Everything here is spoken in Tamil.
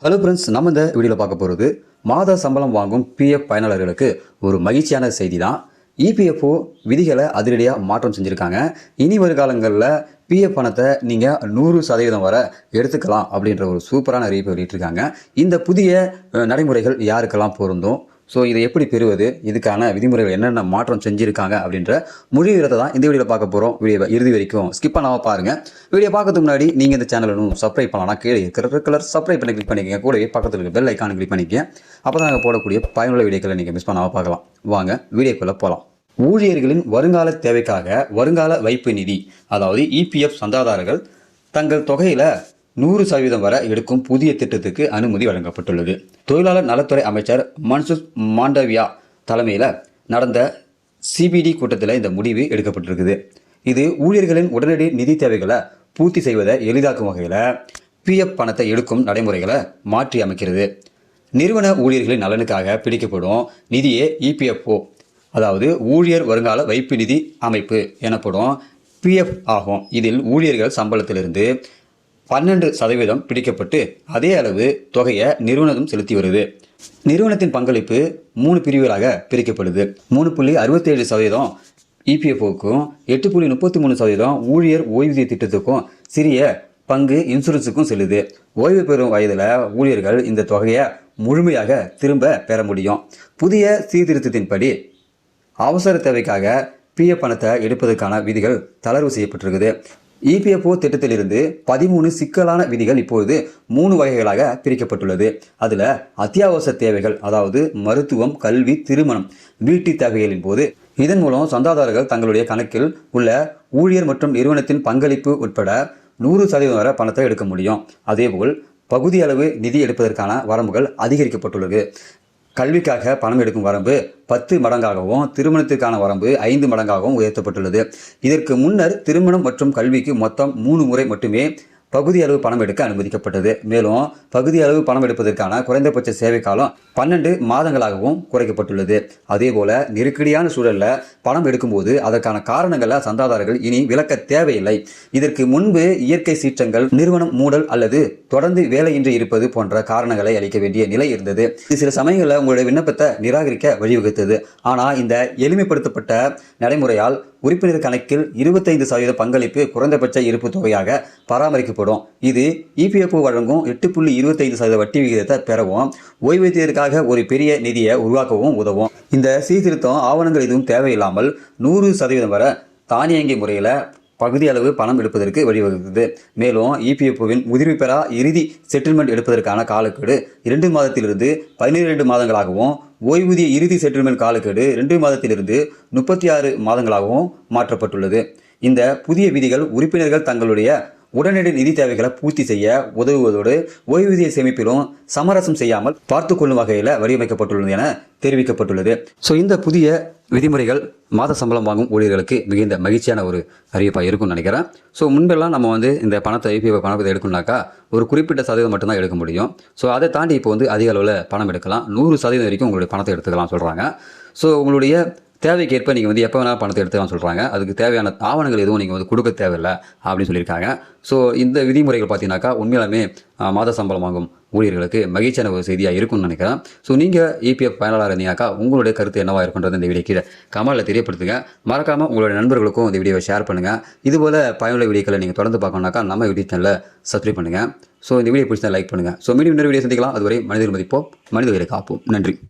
ஹலோ ஃப்ரெண்ட்ஸ், நம்ம இந்த வீடியோவில் பார்க்க போகிறது மாத சம்பளம் வாங்கும் பிஎஃப் பயனாளர்களுக்கு ஒரு மகிழ்ச்சியான செய்தி தான். இபிஎஃப்ஓ விதிகளை அதிரடியாக மாற்றம் செஞ்சுருக்காங்க. இனி வருகாலங்களில் பிஎஃப் பணத்தை நீங்கள் 100% வரை எடுத்துக்கலாம் அப்படின்ற ஒரு சூப்பரான அறிவிப்பை வெளியிட்டிருக்காங்க. இந்த புதிய நடைமுறைகள் யாருக்கெல்லாம் பொருந்தும், ஸோ இதை எப்படி பெறுவது, இதுக்கான விதிமுறைகள் என்னென்ன மாற்றம் செஞ்சுருக்காங்க அப்படின்ற முழு விவரத்தை தான் இந்த வீடியோவில் பார்க்க போகிறோம். வீடியோ இறுதி வரைக்கும் ஸ்கிப் பண்ணாமல் பாருங்கள். வீடியோ பார்க்கறதுக்கு முன்னாடி நீங்கள் இந்த சேனலும் சப்ஸ்கிரைப் பண்ணலாம். கீழே இருக்கிற கலர் சப்ஸ்கிரைப் பண்ணி கிளிக் பண்ணிக்கங்க. கூடவே பக்கத்தில் இருக்க பெல் ஐக்கான் கிளிக் பண்ணிக்கங்க. அப்போ தான் நாங்கள் போடக்கூடிய பயனுள்ள வீடியோக்களை நீங்கள் மிஸ் பண்ணாமல் பார்க்கலாம். வாங்க வீடியோக்குள்ளே போகலாம். ஊழியர்களின் வருங்கால தேவைக்காக வருங்கால வைப்பு நிதி, அதாவது இபிஎஃப் சந்தாதாரர்கள் தங்கள் தொகையில் 100% வரை எடுக்கும் புதிய திட்டத்துக்கு அனுமதி வழங்கப்பட்டுள்ளது. தொழிலாளர் நலத்துறை அமைச்சர் மன்சுக் மாண்டவியா தலைமையில் நடந்த சிபிடி கூட்டத்தில் இந்த முடிவு எடுக்கப்பட்டிருக்குது. இது ஊழியர்களின் உடனடி நிதி தேவைகளை பூர்த்தி செய்வதை எளிதாக்கும் வகையில் பிஎஃப் பணத்தை எடுக்கும் நடைமுறைகளை மாற்றி அமைக்கிறது. நிறுவன ஊழியர்களின் நலனுக்காக பிடிக்கப்படும் நிதியே இபிஎஃப்ஓ, அதாவது ஊழியர் வருங்கால வைப்பு நிதி அமைப்பு எனப்படும் பிஎஃப் ஆகும். இதில் ஊழியர்கள் சம்பளத்திலிருந்து 12% பிடிக்கப்பட்டு அதே அளவு தொகையை நிறுவனம் செலுத்தி வருது. நிறுவனத்தின் பங்களிப்பு 3 பிரிவுகளாக பிரிக்கப்படுது. 3.67% இபிஎஃப்ஓக்கும், 8.33% ஊழியர் ஓய்வூதிய திட்டத்துக்கும், சிறிய பங்கு இன்சூரன்ஸுக்கும் செல்லுது. ஓய்வு பெறும் வயதில் ஊழியர்கள் இந்த தொகையை முழுமையாக திரும்ப பெற முடியும். புதிய சீர்திருத்தத்தின்படி அவசர தேவைக்காக பிஎஃப் பணத்தை எடுப்பதற்கான விதிகள் தளர்வு செய்யப்பட்டிருக்குது. இபிஎஃப்ஓ திட்டத்திலிருந்து 13 சிக்கலான விதிகள் இப்பொழுது 3 வகைகளாக பிரிக்கப்பட்டுள்ளது. அதில் அத்தியாவசிய தேவைகள், அதாவது மருத்துவம், கல்வி, திருமணம், வீட்டு தேவைகளின் போது இதன் மூலம் சந்தாதாரர்கள் தங்களுடைய கணக்கில் உள்ள ஊழியர் மற்றும் நிறுவனத்தின் பங்களிப்பு உட்பட 100% வரை பணத்தை எடுக்க முடியும். அதேபோல் பகுதியளவு நிதி எடுப்பதற்கான வரம்புகள் அதிகரிக்கப்பட்டுள்ளது. கல்விக்காக பணம் எடுக்கும் வரம்பு 10 மடங்காகவும், திருமணத்திற்கான வரம்பு 5 மடங்காகவும் உயர்த்தப்பட்டுள்ளது. இதற்கு முன்னர் திருமணம் மற்றும் கல்விக்கு மொத்தம் 3 முறை மட்டுமே பகுதி அளவு பணம் எடுக்க அனுமதிக்கப்பட்டது. மேலும் பகுதி அளவு பணம் எடுப்பதற்கான குறைந்தபட்ச சேவை காலம் 12 மாதங்களாகவும் குறைக்கப்பட்டுள்ளது. அதேபோல நெருக்கடியான சூழலில் பணம் எடுக்கும்போது அதற்கான காரணங்களை சந்தாதாரர்கள் இனி விளக்க தேவையில்லை. இதற்கு முன்பு இயற்கை சீற்றங்கள், நிறுவனம் மூடல் அல்லது தொடர்ந்து வேலையின்றி இருப்பது போன்ற காரணங்களை அளிக்க வேண்டிய நிலை இருந்தது. இது சில சமயங்களில் உங்களுடைய விண்ணப்பத்தை நிராகரிக்க வழிவகுத்தது. ஆனால் இந்த எளிமைப்படுத்தப்பட்ட நடைமுறையால் உறுப்பினர் கணக்கில் 25% பங்களிப்பு குறைந்தபட்ச இருப்பு தொகையாக பராமரிக்கப்படும். இது இபிஎஃப்ஓ வழங்கும் 8.25% வட்டி விகிதத்தை பெறவும், ஓய்வூதியத்திற்காக ஒரு பெரிய நிதியை உருவாக்கவும் உதவும். இந்த சீர்திருத்தம் ஆவணங்கள் எதுவும் தேவையில்லாமல் 100% வரை தானியங்கி முறையில் பகுதி அளவு பணம் எடுப்பதற்கு வழிவகுக்குது. மேலும் இபிஎஃப்ஓவின் முதிர்வு பெறா இறுதி செட்டில்மெண்ட் எடுப்பதற்கான காலக்கெடு 2 மாதத்திலிருந்து 12 மாதங்களாகவும், ஓய்வூதிய இறுதி செட்டில்மெண்ட் காலக்கெடு 2 மாதத்திலிருந்து 36 மாதங்களாகவும் மாற்றப்பட்டுள்ளது. இந்த புதிய விதிகள் உறுப்பினர்கள் தங்களுடைய உடனடி நிதி தேவைகளை பூர்த்தி செய்ய உதவுவதோடு ஓய்வூதிய சேமிப்பிலும் சமரசம் செய்யாமல் பார்த்து கொள்ளும் வகையில் வடிவமைக்கப்பட்டுள்ளது என தெரிவிக்கப்பட்டுள்ளது. ஸோ இந்த புதிய விதிமுறைகள் மாத சம்பளம் வாங்கும் ஊழியர்களுக்கு மிகுந்த மகிழ்ச்சியான ஒரு அறிவிப்பாக இருக்கும்னு நினைக்கிறேன். ஸோ முன்பெல்லாம் நம்ம இந்த பணத்தை இபிஎஃப் பணத்தை எடுக்கணும்னாக்கா ஒரு குறிப்பிட்ட சதவீதம் மட்டும்தான் எடுக்க முடியும். ஸோ அதை தாண்டி இப்போ அதிக அளவில் பணம் எடுக்கலாம். 100% வரைக்கும் உங்களுடைய பணத்தை எடுத்துக்கலாம் சொல்கிறாங்க. ஸோ உங்களுடைய தேவைக்கு ஏற்ப நீங்கள் எப்போ வேணாலும் பணத்தை எடுத்துக்கலாம் சொல்கிறாங்க. அதுக்கு தேவையான ஆவணங்கள் எதுவும் நீங்கள் கொடுக்க தேவையில்லை அப்படின்னு சொல்லியிருக்காங்க. ஸோ இந்த விதிமுறைகள் பார்த்தீங்கன்னாக்கா உண்மையிலுமே மாத சம்பளம் வாங்கும் ஊழியர்களுக்கு மகிழ்ச்சியான ஒரு செய்தியாக இருக்கும்னு நினைக்கிறேன். ஸோ நீங்கள் இபிஎஃப் பயனாளர் இருந்தீங்கன்னாக்கா உங்களுடைய கருத்து என்னவாக இருக்குன்றது இந்த வீடியோ கீழே கமெண்ட்டில் தெரியப்படுத்துங்க. மறக்காமல் உங்களுடைய நண்பர்களுக்கும் இந்த வீடியோவை ஷேர் பண்ணுங்கள். இதுபோல் பயனுள்ள வீடியோக்களை நீங்கள் தொடர்ந்து பார்க்கணுன்னாக்கா நம்ம யூடியூப் சேனலை சப்ஸ்கிரைப் பண்ணுங்கள். ஸோ இந்த வீடியோ பிடிச்சா லைக் பண்ணுங்கள். ஸோ மீண்டும் இன்னொரு வீடியோ சந்திக்கலாம். அதுவரை மனிதர் மதிப்போம், மனித உயிரை காப்போம். நன்றி.